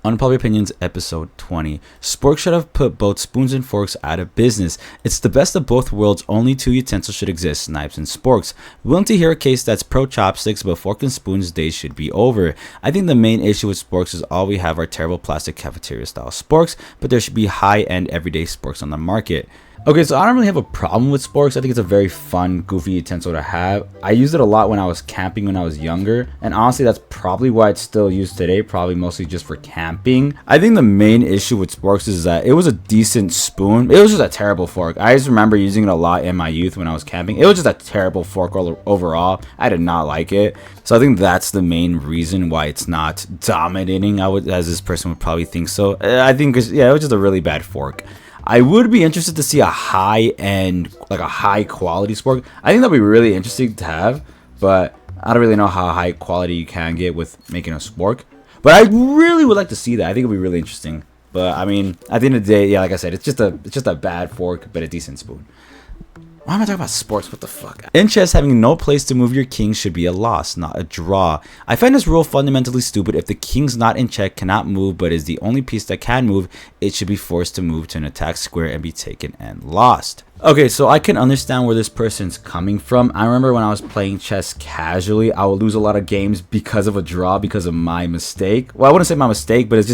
Unpopular Opinions episode 20. Sporks should have put both spoons and forks out of business. It's the best of both worlds. Only two utensils should exist, knives and sporks. Willing to hear a case that's pro chopsticks, but fork and spoons days should be over. I think the main issue with sporks is all we have are terrible plastic cafeteria style sporks, but there should be high end everyday sporks on the market. Okay, so I don't really have a problem with sporks. I think it's a very fun, goofy utensil to have. I used it a lot when I was camping when I was younger, and honestly that's probably why it's still used today, probably mostly just for camping. I think the main issue with sporks is that it was a decent spoon. It was just a terrible fork. I just remember using it a lot in my youth when I was camping. It was just a terrible fork overall. I did not like it. So I think that's the main reason why it's not dominating, as this person would probably think so. I think, it was just a really bad fork. I would be interested to see a high-end, like a high-quality spork. I think that'd be really interesting to have, but I don't really know how high quality you can get with making a spork. But I really would like to see that. I think it'd be really interesting. But I mean, at the end of the day, yeah, like I said, it's just a bad fork, but a decent spoon. Why am I talking about sports? What the fuck? In chess, having no place to move your king should be a loss, not a draw. I find this rule fundamentally stupid. If the king's not in check, cannot move, but is the only piece that can move, it should be forced to move to an attack square and be taken and lost. Okay, so I can understand where this person's coming from. I remember when I was playing chess casually, I would lose a lot of games because of a draw, because of my mistake. Well, I wouldn't say my mistake, but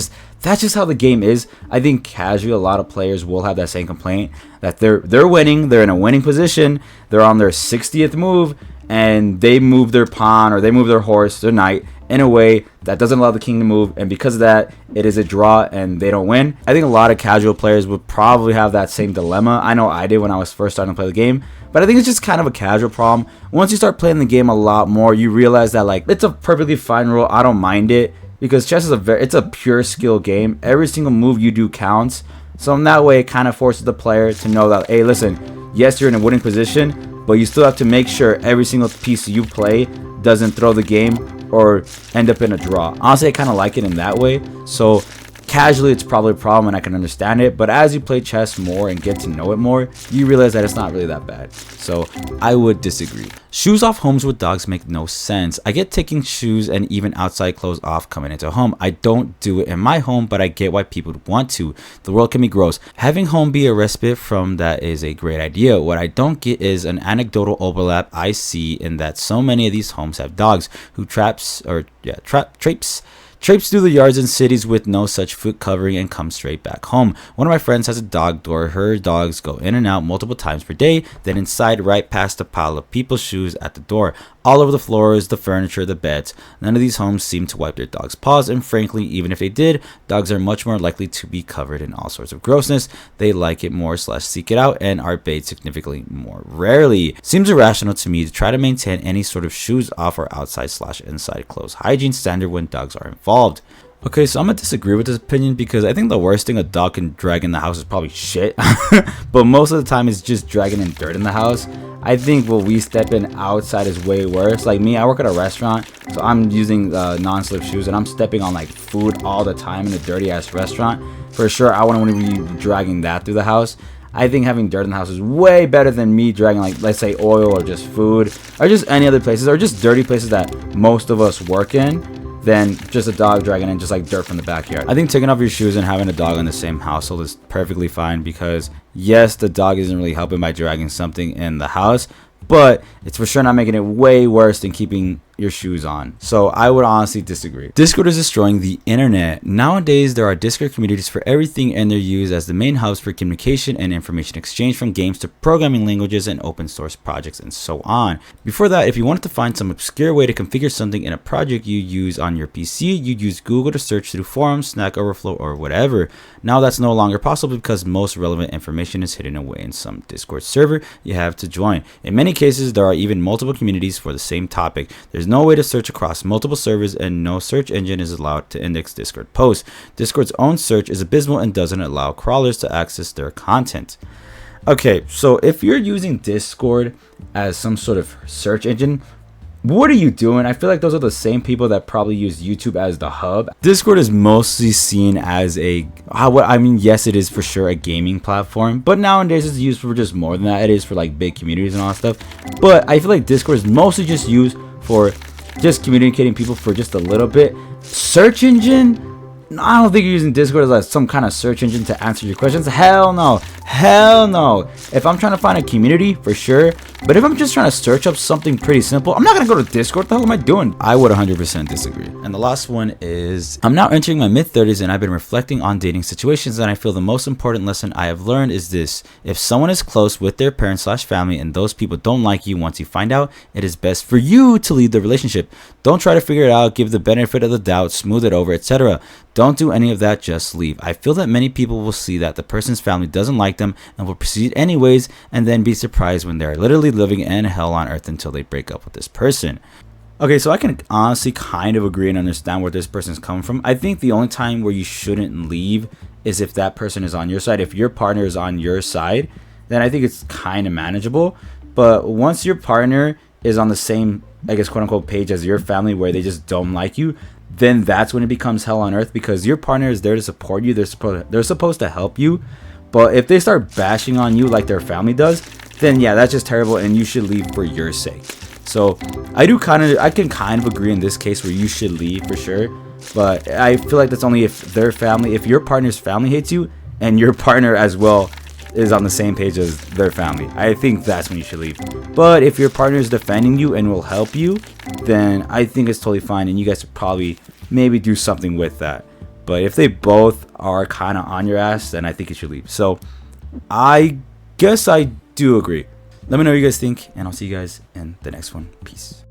that's just how the game is. I think casually, a lot of players will have that same complaint that they're winning, they're in a winning position, they're on their 60th move, and they move their pawn or they move their horse, their knight, in a way that doesn't allow the king to move, and because of that, it is a draw and they don't win. I think a lot of casual players would probably have that same dilemma. I know I did when I was first starting to play the game, but I think it's just kind of a casual problem. Once you start playing the game a lot more, you realize that like it's a perfectly fine rule. I don't mind it because chess is it's a pure skill game. Every single move you do counts. So in that way, it kind of forces the player to know that, hey, listen, yes, you're in a winning position, but you still have to make sure every single piece you play doesn't throw the game or end up in a draw. Honestly, I kind of like it in that way. So casually, it's probably a problem and I can understand it. But as you play chess more and get to know it more, you realize that it's not really that bad. So I would disagree. Shoes off homes with dogs make no sense. I get taking shoes and even outside clothes off coming into a home. I don't do it in my home, but I get why people would want to. The world can be gross. Having home be a respite from that is a great idea. What I don't get is an anecdotal overlap I see in that so many of these homes have dogs who traipse through the yards in cities with no such foot covering and come straight back home. One of my friends has a dog door. Her dogs go in and out multiple times per day, then inside right past a pile of people's shoes at the door. All over the floors, the furniture, the beds. None of these homes seem to wipe their dogs' paws, and frankly, even if they did, dogs are much more likely to be covered in all sorts of grossness. They like it more / seek it out and are bathed significantly more rarely. Seems irrational to me to try to maintain any sort of shoes off or outside / inside clothes hygiene standard when dogs are involved. Okay, so I'm gonna disagree with this opinion because I think the worst thing a dog can drag in the house is probably shit. But most of the time it's just dragging in dirt in the house. I think what we step in outside is way worse. Like me, I work at a restaurant, so I'm using non-slip shoes and I'm stepping on like food all the time in a dirty ass restaurant. For sure, I wouldn't want to be dragging that through the house. I think having dirt in the house is way better than me dragging, like, let's say oil or just food or just any other places or just dirty places that most of us work in, than just a dog dragging in just like dirt from the backyard. I think taking off your shoes and having a dog in the same household is perfectly fine because yes, the dog isn't really helping by dragging something in the house, but it's for sure not making it way worse than keeping your shoes on. So I would honestly disagree. Discord is destroying the internet. Nowadays, there are Discord communities for everything and they're used as the main hubs for communication and information exchange, from games to programming languages and open source projects and so on. Before that, if you wanted to find some obscure way to configure something in a project you use on your PC, you'd use Google to search through forums, Stack Overflow, or whatever. Now that's no longer possible because most relevant information is hidden away in some Discord server you have to join. In many cases, there are even multiple communities for the same topic. There's no way to search across multiple servers and no search engine is allowed to index Discord posts. Discord's own search is abysmal and doesn't allow crawlers to access their content. Okay, so if you're using Discord as some sort of search engine, what are you doing? I feel like those are the same people that probably use YouTube as the hub. Discord is mostly seen as yes, it is for sure a gaming platform, but nowadays it's used for just more than that. It is for like big communities and all that stuff. But I feel like Discord is mostly just used for just communicating people for just a little bit. Search engine, I don't think you're using Discord as like some kind of search engine to answer your questions. Hell no. Hell no. If I'm trying to find a community, for sure. But if I'm just trying to search up something pretty simple, I'm not going to go to Discord. What the hell am I doing? I would 100% disagree. And the last one is, I'm now entering my mid-30s and I've been reflecting on dating situations, and I feel the most important lesson I have learned is this. If someone is close with their parents/family and those people don't like you once you find out, it is best for you to leave the relationship. Don't try to figure it out, give the benefit of the doubt, smooth it over, etc. Don't do any of that, just leave. I feel that many people will see that the person's family doesn't like them and will proceed anyways, and then be surprised when they're literally living in hell on earth until they break up with this person. Okay, so I can honestly kind of agree and understand where this person's coming from. I think the only time where you shouldn't leave is if that person is on your side. If your partner is on your side, then I think it's kind of manageable. But once your partner is on the same, I guess, quote unquote, page as your family where they just don't like you, then that's when it becomes hell on earth, because your partner is there to support you. They're supposed to help you. But if they start bashing on you like their family does, then yeah, that's just terrible, and you should leave for your sake. So I can kind of agree in this case where you should leave for sure. But I feel like that's only if your partner's family hates you and your partner as well is on the same page as their family. I think that's when you should leave. But if your partner is defending you and will help you, then I think it's totally fine, and you guys should probably maybe do something with that. But if they both are kind of on your ass, then I think you should leave. So I guess I do agree. Let me know what you guys think, and I'll see you guys in the next one. Peace.